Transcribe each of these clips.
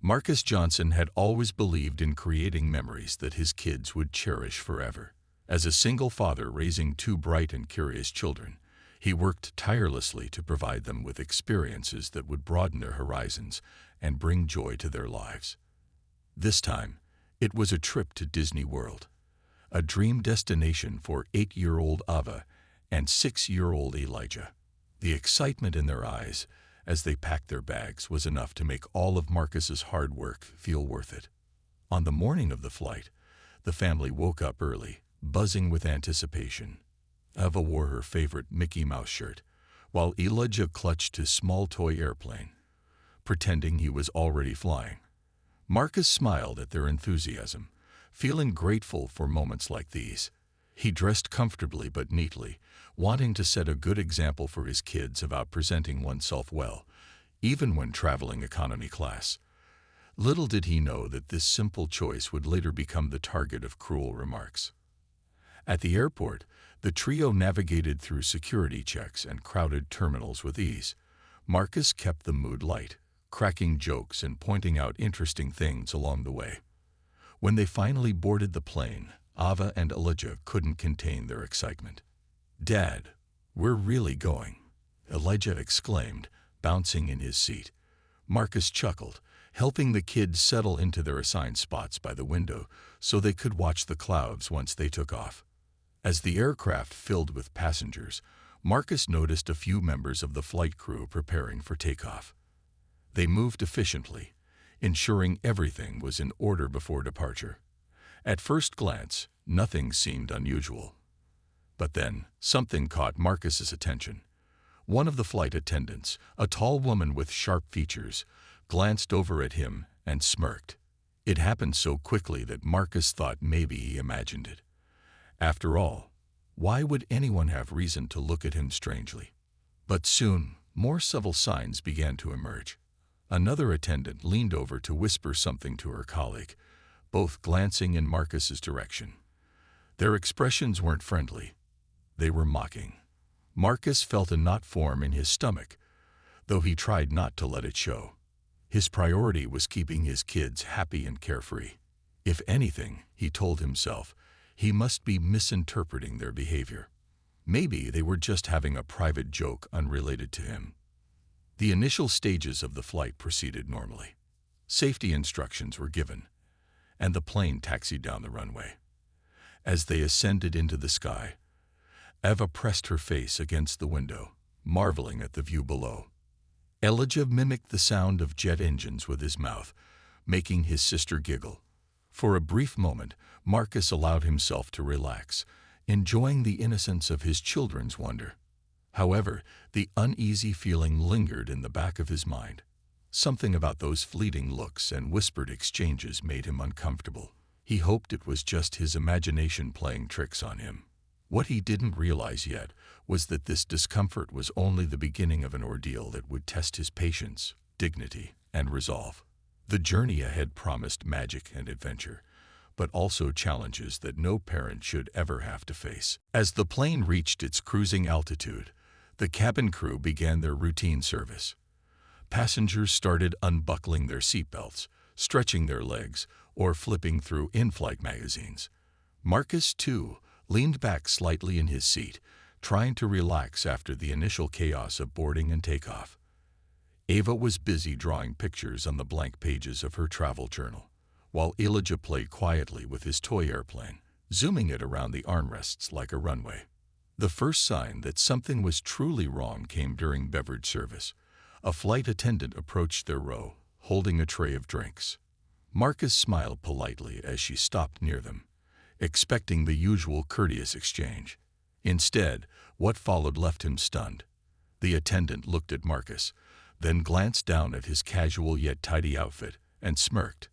Marcus Johnson had always believed in creating memories that his kids would cherish forever. As a single father raising two bright and curious children, he worked tirelessly to provide them with experiences that would broaden their horizons and bring joy to their lives. This time, it was a trip to Disney World, a dream destination for 8-year-old Ava and 6-year-old Elijah. The excitement in their eyes as they packed their bags was enough to make all of Marcus's hard work feel worth it. On the morning of the flight, the family woke up early, buzzing with anticipation. Ava wore her favorite Mickey Mouse shirt, while Elijah clutched his small toy airplane, pretending he was already flying. Marcus smiled at their enthusiasm, feeling grateful for moments like these. He dressed comfortably but neatly, wanting to set a good example for his kids about presenting oneself well, even when traveling economy class. Little did he know that this simple choice would later become the target of cruel remarks. At the airport, the trio navigated through security checks and crowded terminals with ease. Marcus kept the mood light, cracking jokes and pointing out interesting things along the way. When they finally boarded the plane, Ava and Elijah couldn't contain their excitement. "Dad, we're really going," Elijah exclaimed, bouncing in his seat. Marcus chuckled, helping the kids settle into their assigned spots by the window so they could watch the clouds once they took off. As the aircraft filled with passengers, Marcus noticed a few members of the flight crew preparing for takeoff. They moved efficiently, ensuring everything was in order before departure. At first glance, nothing seemed unusual. But then, something caught Marcus's attention. One of the flight attendants, a tall woman with sharp features, glanced over at him and smirked. It happened so quickly that Marcus thought maybe he imagined it. After all, why would anyone have reason to look at him strangely? But soon, more subtle signs began to emerge. Another attendant leaned over to whisper something to her colleague, both glancing in Marcus's direction. Their expressions weren't friendly. They were mocking. Marcus felt a knot form in his stomach, though he tried not to let it show. His priority was keeping his kids happy and carefree. If anything, he told himself, he must be misinterpreting their behavior. Maybe they were just having a private joke unrelated to him. The initial stages of the flight proceeded normally. Safety instructions were given, and the plane taxied down the runway. As they ascended into the sky, Eva pressed her face against the window, marveling at the view below. Elijah mimicked the sound of jet engines with his mouth, making his sister giggle. For a brief moment, Marcus allowed himself to relax, enjoying the innocence of his children's wonder. However, the uneasy feeling lingered in the back of his mind. Something about those fleeting looks and whispered exchanges made him uncomfortable. He hoped it was just his imagination playing tricks on him. What he didn't realize yet was that this discomfort was only the beginning of an ordeal that would test his patience, dignity, and resolve. The journey ahead promised magic and adventure, but also challenges that no parent should ever have to face. As the plane reached its cruising altitude, the cabin crew began their routine service. Passengers started unbuckling their seatbelts, stretching their legs, or flipping through in-flight magazines. Marcus, too, leaned back slightly in his seat, trying to relax after the initial chaos of boarding and takeoff. Ava was busy drawing pictures on the blank pages of her travel journal, while Elijah played quietly with his toy airplane, zooming it around the armrests like a runway. The first sign that something was truly wrong came during beverage service. A flight attendant approached their row, holding a tray of drinks. Marcus smiled politely as she stopped near them, expecting the usual courteous exchange. Instead, what followed left him stunned. The attendant looked at Marcus, then glanced down at his casual yet tidy outfit and smirked.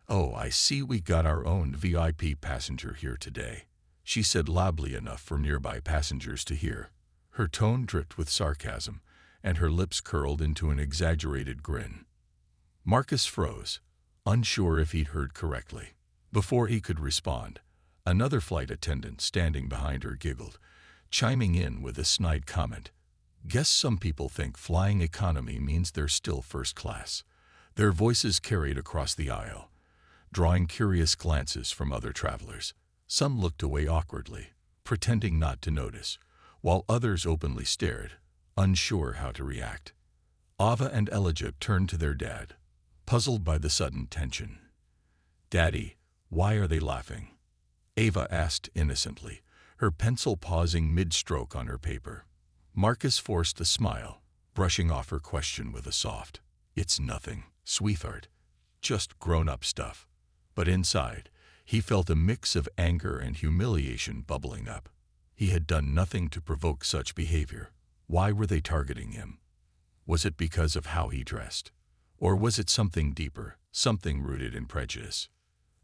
"Oh, I see we got our own VIP passenger here today," she said loudly enough for nearby passengers to hear. Her tone dripped with sarcasm, and her lips curled into an exaggerated grin. Marcus froze, unsure if he'd heard correctly. Before he could respond, another flight attendant standing behind her giggled, chiming in with a snide comment. "Guess some people think flying economy means they're still first class." Their voices carried across the aisle, drawing curious glances from other travelers. Some looked away awkwardly, pretending not to notice, while others openly stared, unsure how to react. Ava and Elijah turned to their dad, puzzled by the sudden tension. "Daddy, why are they laughing?" Ava asked innocently, her pencil pausing mid-stroke on her paper. Marcus forced a smile, brushing off her question with a soft, "It's nothing, sweetheart, just grown-up stuff." But inside, he felt a mix of anger and humiliation bubbling up. He had done nothing to provoke such behavior. Why were they targeting him? Was it because of how he dressed? Or was it something deeper, something rooted in prejudice?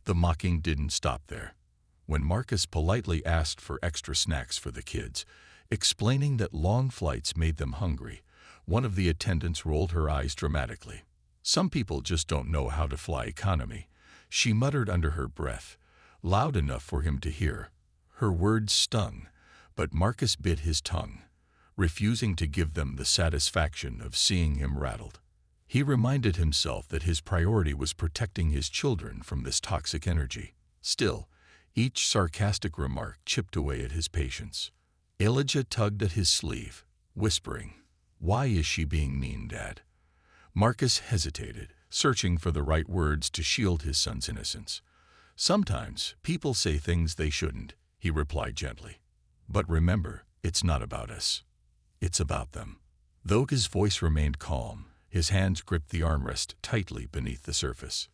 The mocking didn't stop there. When Marcus politely asked for extra snacks for the kids, explaining that long flights made them hungry, one of the attendants rolled her eyes dramatically. "Some people just don't know how to fly economy," she muttered under her breath, loud enough for him to hear. Her words stung, but Marcus bit his tongue, refusing to give them the satisfaction of seeing him rattled. He reminded himself that his priority was protecting his children from this toxic energy. Still, each sarcastic remark chipped away at his patience. Elijah tugged at his sleeve, whispering, "Why is she being mean, Dad?" Marcus hesitated, searching for the right words to shield his son's innocence. "Sometimes people say things they shouldn't," he replied gently. "But remember, it's not about us. It's about them." Though his voice remained calm, his hands gripped the armrest tightly beneath the surface.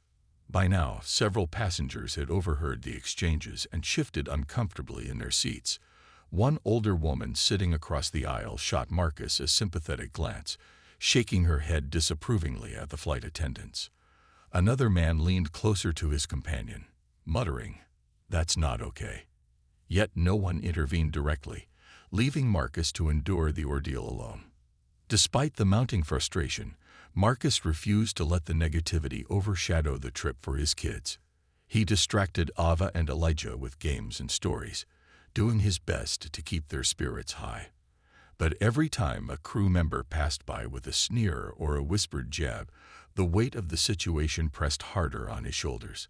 By now, several passengers had overheard the exchanges and shifted uncomfortably in their seats. One older woman sitting across the aisle shot Marcus a sympathetic glance, shaking her head disapprovingly at the flight attendants. Another man leaned closer to his companion, muttering, "That's not okay." Yet no one intervened directly, leaving Marcus to endure the ordeal alone. Despite the mounting frustration, Marcus refused to let the negativity overshadow the trip for his kids. He distracted Ava and Elijah with games and stories, doing his best to keep their spirits high. But every time a crew member passed by with a sneer or a whispered jab, the weight of the situation pressed harder on his shoulders.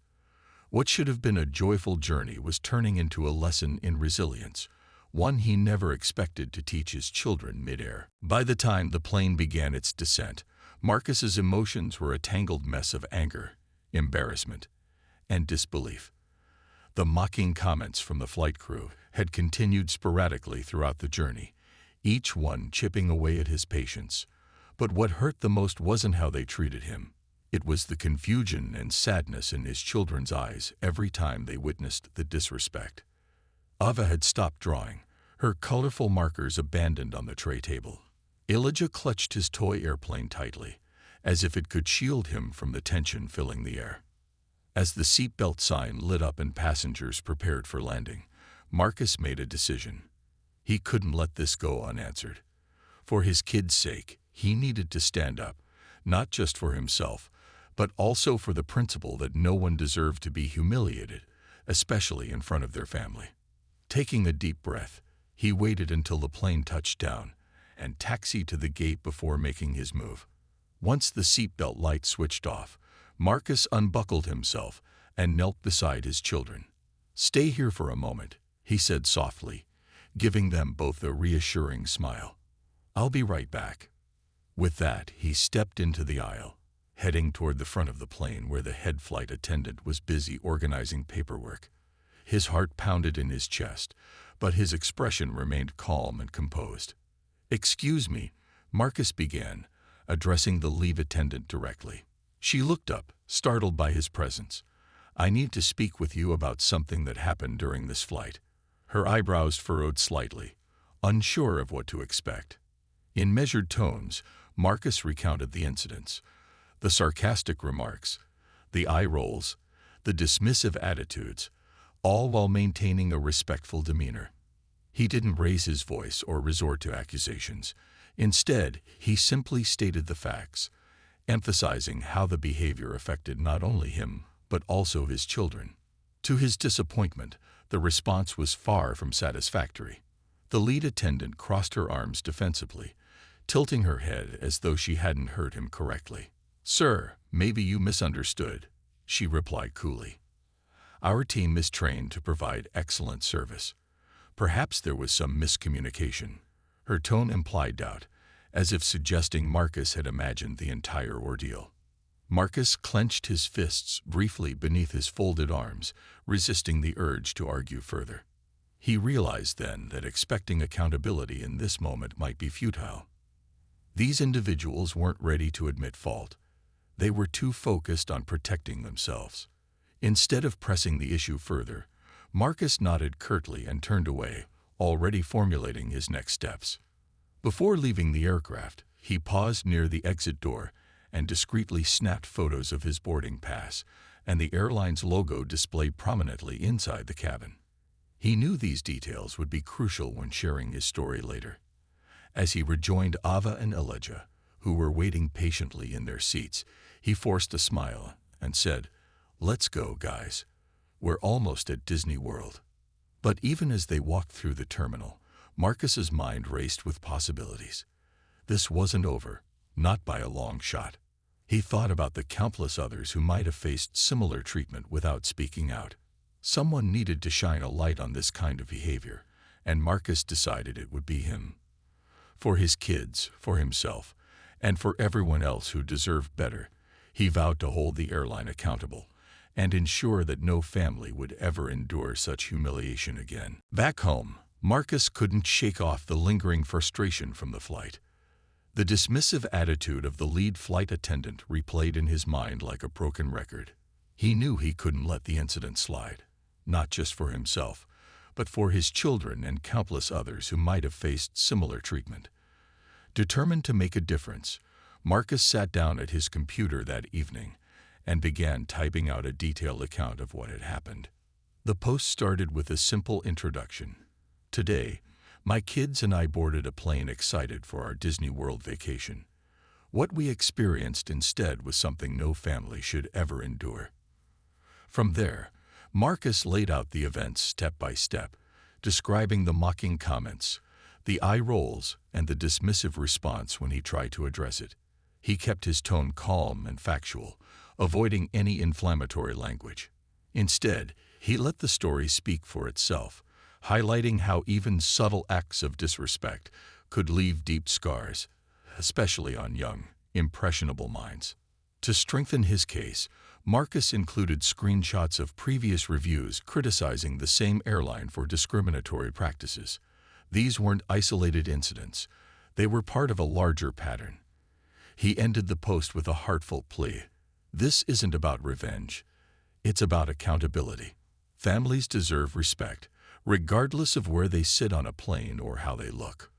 What should have been a joyful journey was turning into a lesson in resilience, one he never expected to teach his children midair. By the time the plane began its descent, Marcus's emotions were a tangled mess of anger, embarrassment, and disbelief. The mocking comments from the flight crew had continued sporadically throughout the journey, each one chipping away at his patience. But what hurt the most wasn't how they treated him. It was the confusion and sadness in his children's eyes every time they witnessed the disrespect. Ava had stopped drawing, her colorful markers abandoned on the tray table. Elijah clutched his toy airplane tightly, as if it could shield him from the tension filling the air. As the seatbelt sign lit up and passengers prepared for landing, Marcus made a decision. He couldn't let this go unanswered. For his kids' sake, he needed to stand up, not just for himself, but also for the principle that no one deserved to be humiliated, especially in front of their family. Taking a deep breath, he waited until the plane touched down and taxied to the gate before making his move. Once the seatbelt light switched off, Marcus unbuckled himself and knelt beside his children. "Stay here for a moment," he said softly, giving them both a reassuring smile. "I'll be right back." With that, he stepped into the aisle, heading toward the front of the plane where the head flight attendant was busy organizing paperwork. His heart pounded in his chest, but his expression remained calm and composed. "Excuse me," Marcus began, addressing the leave attendant directly. She looked up, startled by his presence. "I need to speak with you about something that happened during this flight." Her eyebrows furrowed slightly, unsure of what to expect. In measured tones, Marcus recounted the incidents, the sarcastic remarks, the eye rolls, the dismissive attitudes, all while maintaining a respectful demeanor. He didn't raise his voice or resort to accusations. Instead, he simply stated the facts, emphasizing how the behavior affected not only him, but also his children. To his disappointment, the response was far from satisfactory. The lead attendant crossed her arms defensively, tilting her head as though she hadn't heard him correctly. "Sir, maybe you misunderstood," she replied coolly. "Our team is trained to provide excellent service. Perhaps there was some miscommunication." Her tone implied doubt, as if suggesting Marcus had imagined the entire ordeal. Marcus clenched his fists briefly beneath his folded arms, resisting the urge to argue further. He realized then that expecting accountability in this moment might be futile. These individuals weren't ready to admit fault. They were too focused on protecting themselves. Instead of pressing the issue further, Marcus nodded curtly and turned away, already formulating his next steps. Before leaving the aircraft, he paused near the exit door and discreetly snapped photos of his boarding pass and the airline's logo displayed prominently inside the cabin. He knew these details would be crucial when sharing his story later. As he rejoined Ava and Elijah, who were waiting patiently in their seats, he forced a smile and said, "Let's go, guys. We're almost at Disney World." But even as they walked through the terminal, Marcus's mind raced with possibilities. This wasn't over, not by a long shot. He thought about the countless others who might have faced similar treatment without speaking out. Someone needed to shine a light on this kind of behavior, and Marcus decided it would be him. For his kids, for himself, and for everyone else who deserved better, he vowed to hold the airline accountable and ensure that no family would ever endure such humiliation again. Back home, Marcus couldn't shake off the lingering frustration from the flight. The dismissive attitude of the lead flight attendant replayed in his mind like a broken record. He knew he couldn't let the incident slide, not just for himself, but for his children and countless others who might have faced similar treatment. Determined to make a difference, Marcus sat down at his computer that evening and began typing out a detailed account of what had happened. The post started with a simple introduction. "Today, my kids and I boarded a plane excited for our Disney World vacation. What we experienced instead was something no family should ever endure." From there, Marcus laid out the events step by step, describing the mocking comments, the eye rolls, and the dismissive response when he tried to address it. He kept his tone calm and factual, avoiding any inflammatory language. Instead, he let the story speak for itself, highlighting how even subtle acts of disrespect could leave deep scars, especially on young, impressionable minds. To strengthen his case, Marcus included screenshots of previous reviews criticizing the same airline for discriminatory practices. These weren't isolated incidents. They were part of a larger pattern. He ended the post with a heartfelt plea. "This isn't about revenge. It's about accountability. Families deserve respect, regardless of where they sit on a plane or how they look."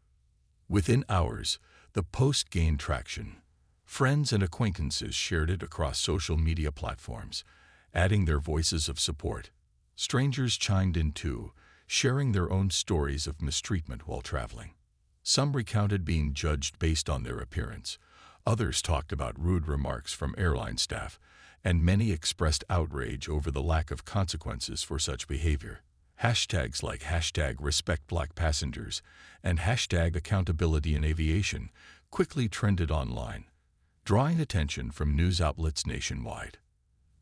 Within hours, the post gained traction. Friends and acquaintances shared it across social media platforms, adding their voices of support. Strangers chimed in too, sharing their own stories of mistreatment while traveling. Some recounted being judged based on their appearance. Others talked about rude remarks from airline staff, and many expressed outrage over the lack of consequences for such behavior. Hashtags like #RespectBlackPassengers and #AccountabilityInAviation quickly trended online, drawing attention from news outlets nationwide.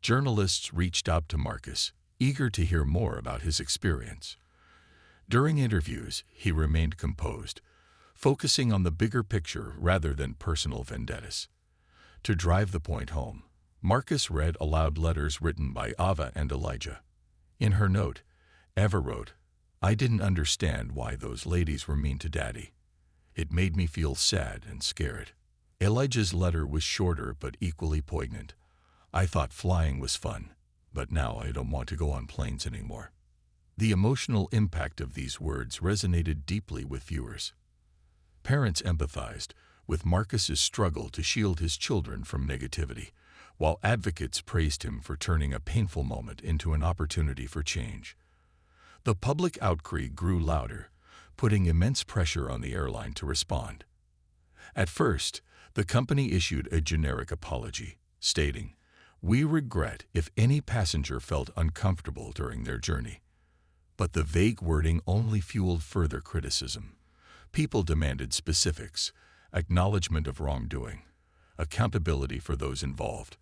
Journalists reached out to Marcus, eager to hear more about his experience. During interviews, he remained composed, focusing on the bigger picture rather than personal vendettas. To drive the point home, Marcus read aloud letters written by Ava and Elijah. In her note, Ava wrote, "I didn't understand why those ladies were mean to Daddy. It made me feel sad and scared." Elijah's letter was shorter but equally poignant. "I thought flying was fun, but now I don't want to go on planes anymore." The emotional impact of these words resonated deeply with viewers. Parents empathized with Marcus's struggle to shield his children from negativity, while advocates praised him for turning a painful moment into an opportunity for change. The public outcry grew louder, putting immense pressure on the airline to respond. At first, the company issued a generic apology, stating, "We regret if any passenger felt uncomfortable during their journey." But the vague wording only fueled further criticism. People demanded specifics, acknowledgement of wrongdoing, accountability for those involved,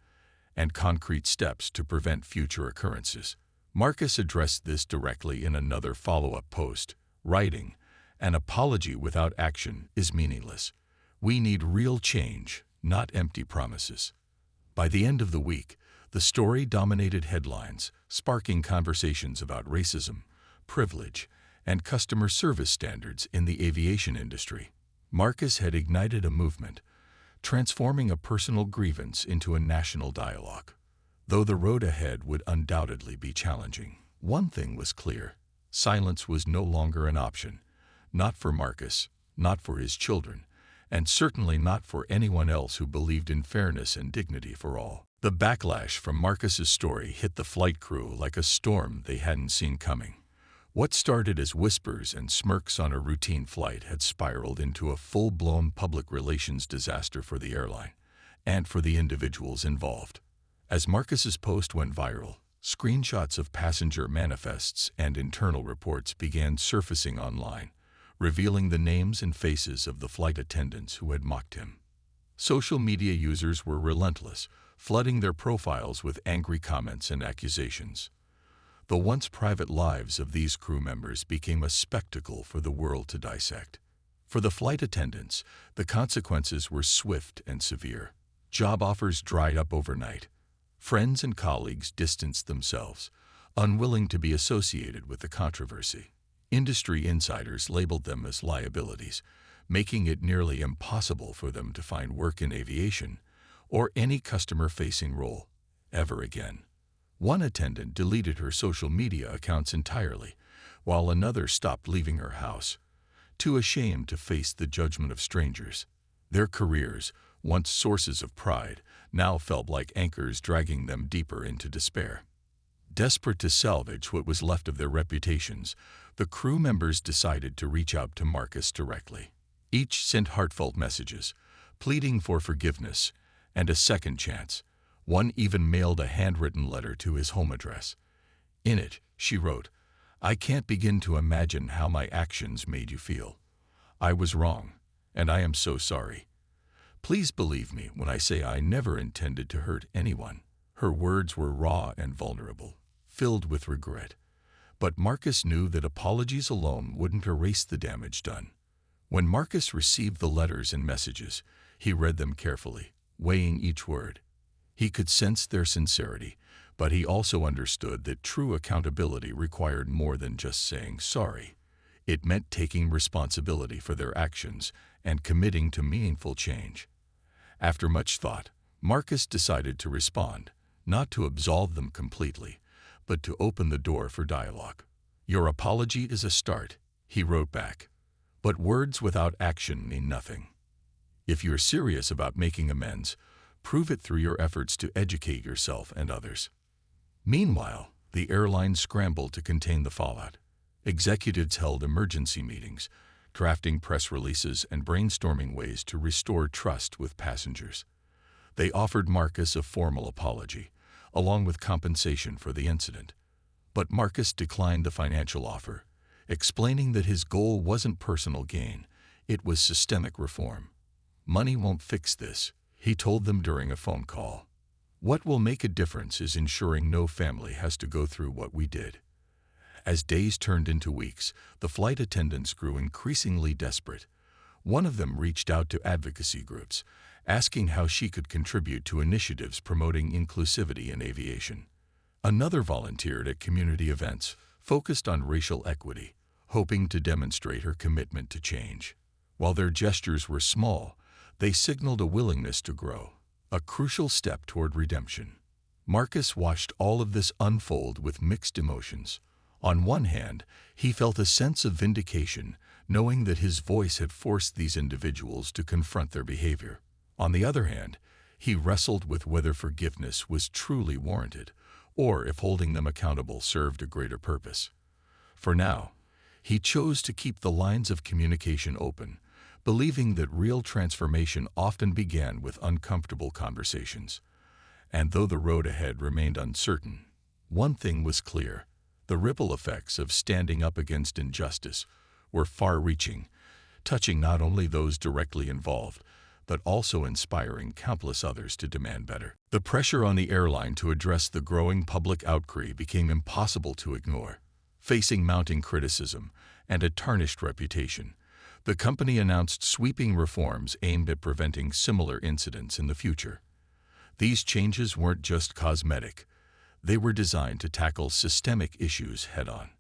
and concrete steps to prevent future occurrences. Marcus addressed this directly in another follow-up post, writing, "An apology without action is meaningless. We need real change, not empty promises." By the end of the week, the story dominated headlines, sparking conversations about racism, privilege, and customer service standards in the aviation industry. Marcus had ignited a movement, transforming a personal grievance into a national dialogue. Though the road ahead would undoubtedly be challenging, one thing was clear: silence was no longer an option, not for Marcus, not for his children, and certainly not for anyone else who believed in fairness and dignity for all. The backlash from Marcus's story hit the flight crew like a storm they hadn't seen coming. What started as whispers and smirks on a routine flight had spiraled into a full-blown public relations disaster for the airline and for the individuals involved. As Marcus's post went viral, screenshots of passenger manifests and internal reports began surfacing online, revealing the names and faces of the flight attendants who had mocked him. Social media users were relentless, flooding their profiles with angry comments and accusations. The once private lives of these crew members became a spectacle for the world to dissect. For the flight attendants, the consequences were swift and severe. Job offers dried up overnight. Friends and colleagues distanced themselves, unwilling to be associated with the controversy. Industry insiders labeled them as liabilities, making it nearly impossible for them to find work in aviation or any customer-facing role ever again. One attendant deleted her social media accounts entirely, while another stopped leaving her house, too ashamed to face the judgment of strangers. Their careers, once sources of pride, now felt like anchors dragging them deeper into despair. Desperate to salvage what was left of their reputations, the crew members decided to reach out to Marcus directly. Each sent heartfelt messages, pleading for forgiveness and a second chance. One even mailed a handwritten letter to his home address. In it, she wrote, "I can't begin to imagine how my actions made you feel. I was wrong, and I am so sorry. Please believe me when I say I never intended to hurt anyone." Her words were raw and vulnerable, filled with regret. But Marcus knew that apologies alone wouldn't erase the damage done. When Marcus received the letters and messages, he read them carefully, weighing each word. He could sense their sincerity, but he also understood that true accountability required more than just saying sorry. It meant taking responsibility for their actions and committing to meaningful change. After much thought, Marcus decided to respond, not to absolve them completely, but to open the door for dialogue. "Your apology is a start," he wrote back, "but words without action mean nothing. If you're serious about making amends, prove it through your efforts to educate yourself and others." Meanwhile, the airline scrambled to contain the fallout. Executives held emergency meetings, drafting press releases and brainstorming ways to restore trust with passengers. They offered Marcus a formal apology, along with compensation for the incident. But Marcus declined the financial offer, explaining that his goal wasn't personal gain, it was systemic reform. "Money won't fix this," he told them during a phone call. "What will make a difference is ensuring no family has to go through what we did." As days turned into weeks, the flight attendants grew increasingly desperate. One of them reached out to advocacy groups, asking how she could contribute to initiatives promoting inclusivity in aviation. Another volunteered at community events, focused on racial equity, hoping to demonstrate her commitment to change. While their gestures were small, they signaled a willingness to grow, a crucial step toward redemption. Marcus watched all of this unfold with mixed emotions. On one hand, he felt a sense of vindication, knowing that his voice had forced these individuals to confront their behavior. On the other hand, he wrestled with whether forgiveness was truly warranted, or if holding them accountable served a greater purpose. For now, he chose to keep the lines of communication open, believing that real transformation often began with uncomfortable conversations. And though the road ahead remained uncertain, one thing was clear: the ripple effects of standing up against injustice were far-reaching, touching not only those directly involved, but also inspiring countless others to demand better. The pressure on the airline to address the growing public outcry became impossible to ignore. Facing mounting criticism and a tarnished reputation, the company announced sweeping reforms aimed at preventing similar incidents in the future. These changes weren't just cosmetic. They were designed to tackle systemic issues head-on.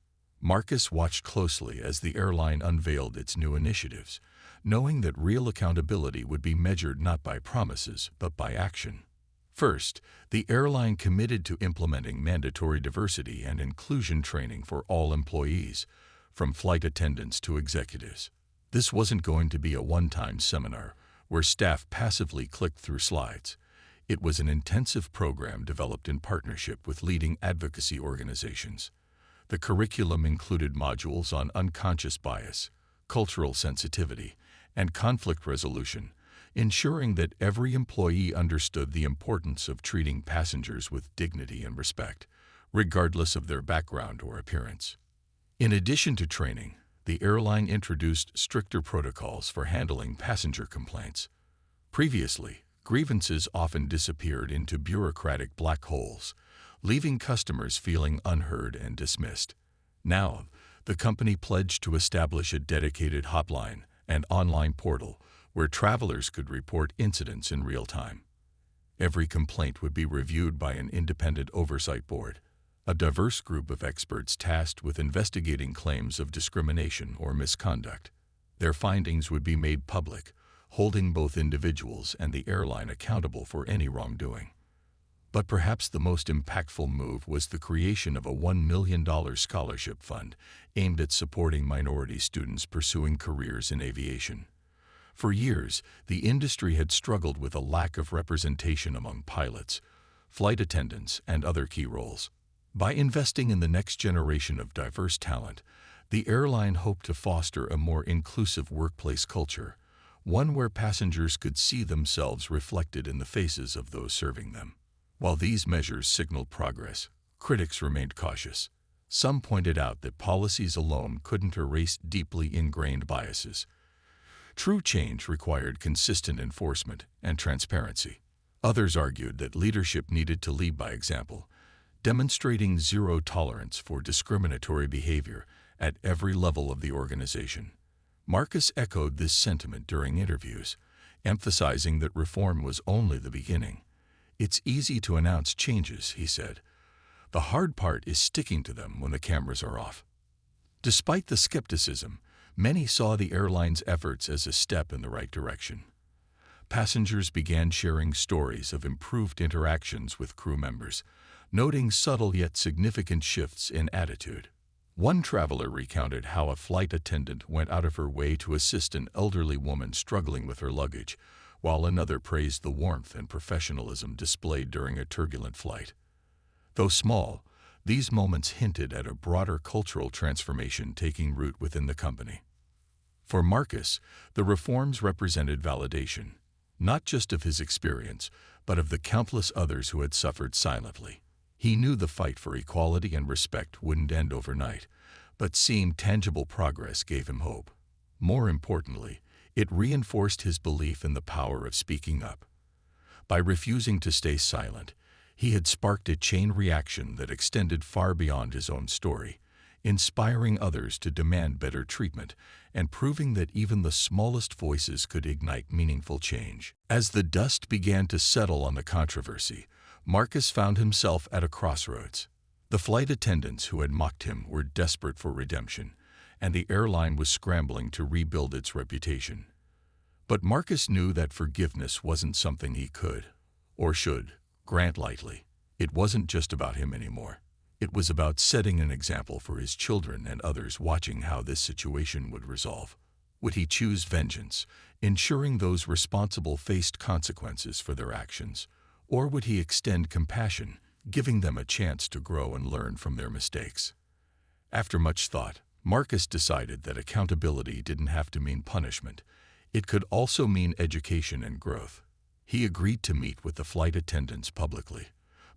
Marcus watched closely as the airline unveiled its new initiatives, knowing that real accountability would be measured not by promises, but by action. First, the airline committed to implementing mandatory diversity and inclusion training for all employees, from flight attendants to executives. This wasn't going to be a one-time seminar where staff passively clicked through slides. It was an intensive program developed in partnership with leading advocacy organizations. The curriculum included modules on unconscious bias, cultural sensitivity, and conflict resolution, ensuring that every employee understood the importance of treating passengers with dignity and respect, regardless of their background or appearance. In addition to training, the airline introduced stricter protocols for handling passenger complaints. Previously, grievances often disappeared into bureaucratic black holes, leaving customers feeling unheard and dismissed. Now, the company pledged to establish a dedicated hotline and online portal where travelers could report incidents in real time. Every complaint would be reviewed by an independent oversight board, a diverse group of experts tasked with investigating claims of discrimination or misconduct. Their findings would be made public, holding both individuals and the airline accountable for any wrongdoing. But perhaps the most impactful move was the creation of a $1 million scholarship fund aimed at supporting minority students pursuing careers in aviation. For years, the industry had struggled with a lack of representation among pilots, flight attendants, and other key roles. By investing in the next generation of diverse talent, the airline hoped to foster a more inclusive workplace culture, one where passengers could see themselves reflected in the faces of those serving them. While these measures signaled progress, critics remained cautious. Some pointed out that policies alone couldn't erase deeply ingrained biases. True change required consistent enforcement and transparency. Others argued that leadership needed to lead by example, demonstrating zero tolerance for discriminatory behavior at every level of the organization. Marcus echoed this sentiment during interviews, emphasizing that reform was only the beginning. "It's easy to announce changes," he said. "The hard part is sticking to them when the cameras are off." Despite the skepticism, many saw the airline's efforts as a step in the right direction. Passengers began sharing stories of improved interactions with crew members, noting subtle yet significant shifts in attitude. One traveler recounted how a flight attendant went out of her way to assist an elderly woman struggling with her luggage, while another praised the warmth and professionalism displayed during a turbulent flight. Though small, these moments hinted at a broader cultural transformation taking root within the company. For Marcus, the reforms represented validation, not just of his experience, but of the countless others who had suffered silently. He knew the fight for equality and respect wouldn't end overnight, but seeing tangible progress gave him hope. More importantly, it reinforced his belief in the power of speaking up. By refusing to stay silent, he had sparked a chain reaction that extended far beyond his own story, inspiring others to demand better treatment and proving that even the smallest voices could ignite meaningful change. As the dust began to settle on the controversy, Marcus found himself at a crossroads. The flight attendants who had mocked him were desperate for redemption, and the airline was scrambling to rebuild its reputation. But Marcus knew that forgiveness wasn't something he could, or should, grant lightly. It wasn't just about him anymore. It was about setting an example for his children and others watching how this situation would resolve. Would he choose vengeance, ensuring those responsible faced consequences for their actions? Or would he extend compassion, giving them a chance to grow and learn from their mistakes? After much thought, Marcus decided that accountability didn't have to mean punishment. It could also mean education and growth. He agreed to meet with the flight attendants publicly,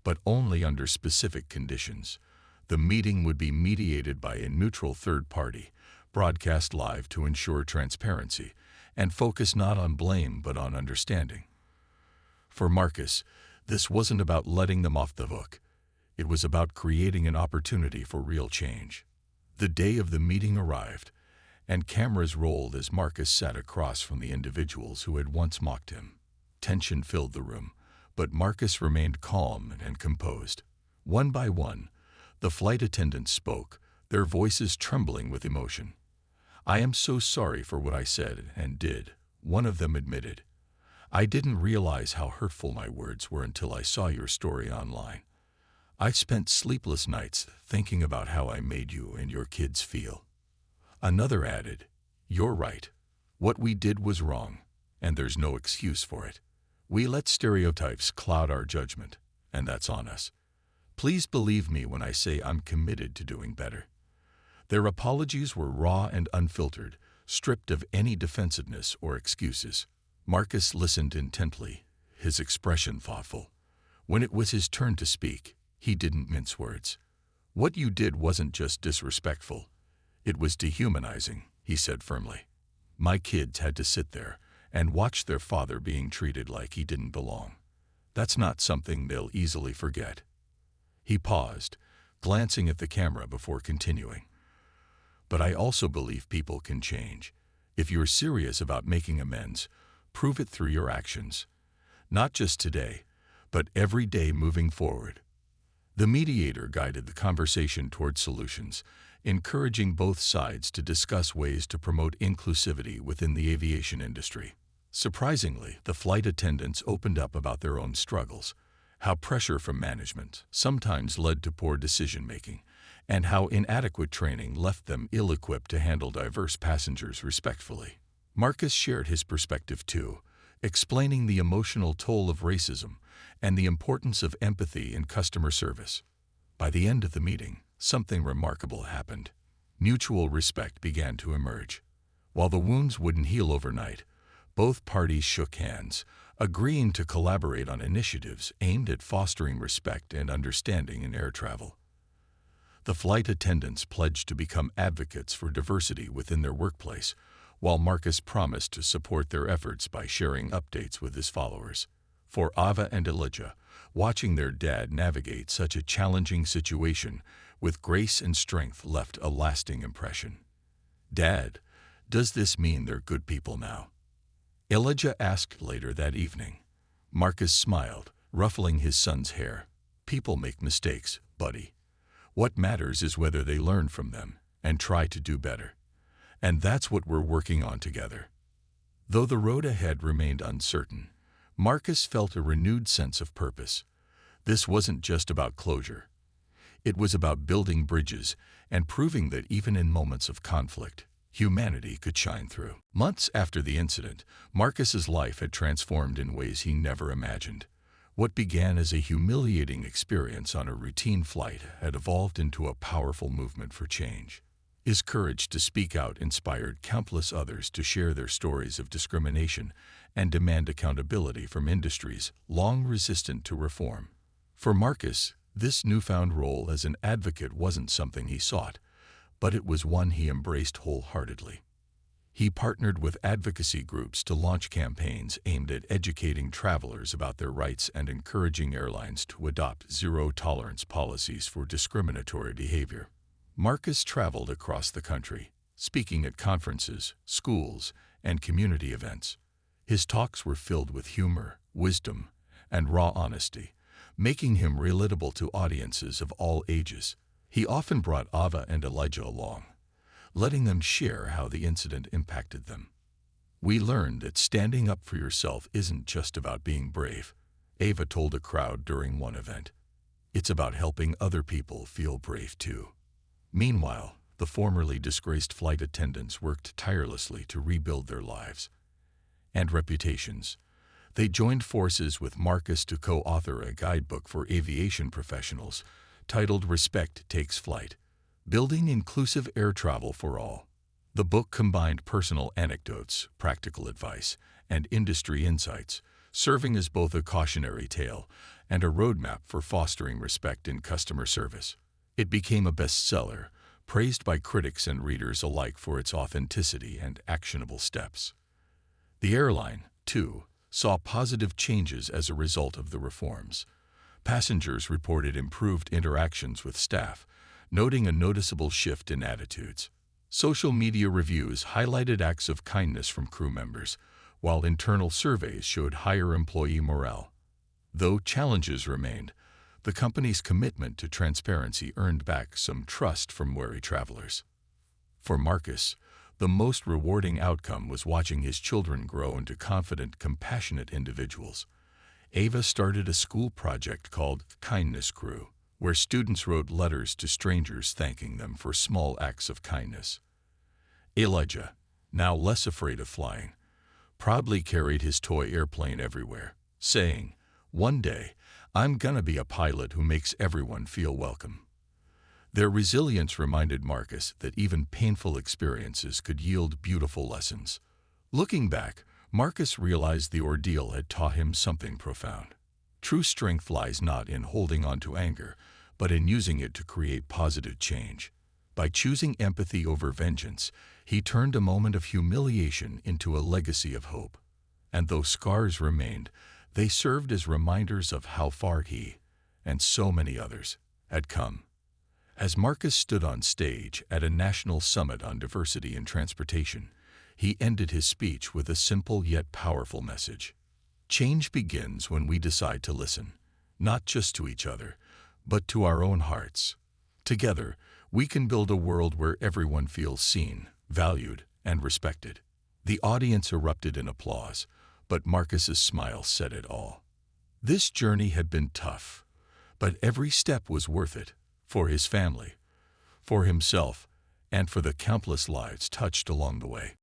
but only under specific conditions. The meeting would be mediated by a neutral third party, broadcast live to ensure transparency, and focus not on blame but on understanding. For Marcus, this wasn't about letting them off the hook. It was about creating an opportunity for real change. The day of the meeting arrived, and cameras rolled as Marcus sat across from the individuals who had once mocked him. Tension filled the room, but Marcus remained calm and composed. One by one, the flight attendants spoke, their voices trembling with emotion. "I am so sorry for what I said and did," one of them admitted. "I didn't realize how hurtful my words were until I saw your story online. I spent sleepless nights thinking about how I made you and your kids feel." Another added, "You're right. What we did was wrong, and there's no excuse for it. We let stereotypes cloud our judgment, and that's on us. Please believe me when I say I'm committed to doing better." Their apologies were raw and unfiltered, stripped of any defensiveness or excuses. Marcus listened intently, his expression thoughtful. When it was his turn to speak, he didn't mince words. "What you did wasn't just disrespectful. It was dehumanizing," he said firmly. "My kids had to sit there and watch their father being treated like he didn't belong. That's not something they'll easily forget." He paused, glancing at the camera before continuing. "But I also believe people can change. If you're serious about making amends, prove it through your actions. Not just today, but every day moving forward." The mediator guided the conversation toward solutions, encouraging both sides to discuss ways to promote inclusivity within the aviation industry. Surprisingly, the flight attendants opened up about their own struggles, how pressure from management sometimes led to poor decision-making, and how inadequate training left them ill-equipped to handle diverse passengers respectfully. Marcus shared his perspective too, explaining the emotional toll of racism and the importance of empathy in customer service. By the end of the meeting, something remarkable happened. Mutual respect began to emerge. While the wounds wouldn't heal overnight, both parties shook hands, agreeing to collaborate on initiatives aimed at fostering respect and understanding in air travel. The flight attendants pledged to become advocates for diversity within their workplace, while Marcus promised to support their efforts by sharing updates with his followers. For Ava and Elijah, watching their dad navigate such a challenging situation with grace and strength left a lasting impression. "Dad, does this mean they're good people now?" Elijah asked later that evening. Marcus smiled, ruffling his son's hair. "People make mistakes, buddy. What matters is whether they learn from them and try to do better. And that's what we're working on together." Though the road ahead remained uncertain, Marcus felt a renewed sense of purpose. This wasn't just about closure. It was about building bridges and proving that even in moments of conflict, humanity could shine through. Months after the incident, Marcus's life had transformed in ways he never imagined. What began as a humiliating experience on a routine flight had evolved into a powerful movement for change. His courage to speak out inspired countless others to share their stories of discrimination and demand accountability from industries long resistant to reform. For Marcus, this newfound role as an advocate wasn't something he sought, but it was one he embraced wholeheartedly. He partnered with advocacy groups to launch campaigns aimed at educating travelers about their rights and encouraging airlines to adopt zero-tolerance policies for discriminatory behavior. Marcus traveled across the country, speaking at conferences, schools, and community events. His talks were filled with humor, wisdom, and raw honesty, making him relatable to audiences of all ages. He often brought Ava and Elijah along, letting them share how the incident impacted them. "We learned that standing up for yourself isn't just about being brave," Ava told a crowd during one event. "It's about helping other people feel brave too." Meanwhile, the formerly disgraced flight attendants worked tirelessly to rebuild their lives and reputations. They joined forces with Marcus to co-author a guidebook for aviation professionals titled "Respect Takes Flight: Building Inclusive Air Travel for All." The book combined personal anecdotes, practical advice, and industry insights, serving as both a cautionary tale and a roadmap for fostering respect in customer service. It became a bestseller, praised by critics and readers alike for its authenticity and actionable steps. The airline, too, saw positive changes as a result of the reforms. Passengers reported improved interactions with staff, noting a noticeable shift in attitudes. Social media reviews highlighted acts of kindness from crew members, while internal surveys showed higher employee morale. Though challenges remained, the company's commitment to transparency earned back some trust from wary travelers. For Marcus, the most rewarding outcome was watching his children grow into confident, compassionate individuals. Ava started a school project called Kindness Crew, where students wrote letters to strangers thanking them for small acts of kindness. Elijah, now less afraid of flying, proudly carried his toy airplane everywhere, saying, "One day, I'm gonna be a pilot who makes everyone feel welcome." Their resilience reminded Marcus that even painful experiences could yield beautiful lessons. Looking back, Marcus realized the ordeal had taught him something profound. True strength lies not in holding on to anger, but in using it to create positive change. By choosing empathy over vengeance, he turned a moment of humiliation into a legacy of hope. And though scars remained, they served as reminders of how far he, and so many others, had come. As Marcus stood on stage at a national summit on diversity in transportation, he ended his speech with a simple yet powerful message. Change begins when we decide to listen, not just to each other, but to our own hearts. Together, we can build a world where everyone feels seen, valued, and respected. The audience erupted in applause, but Marcus's smile said it all. This journey had been tough, but every step was worth it, for his family, for himself, and for the countless lives touched along the way.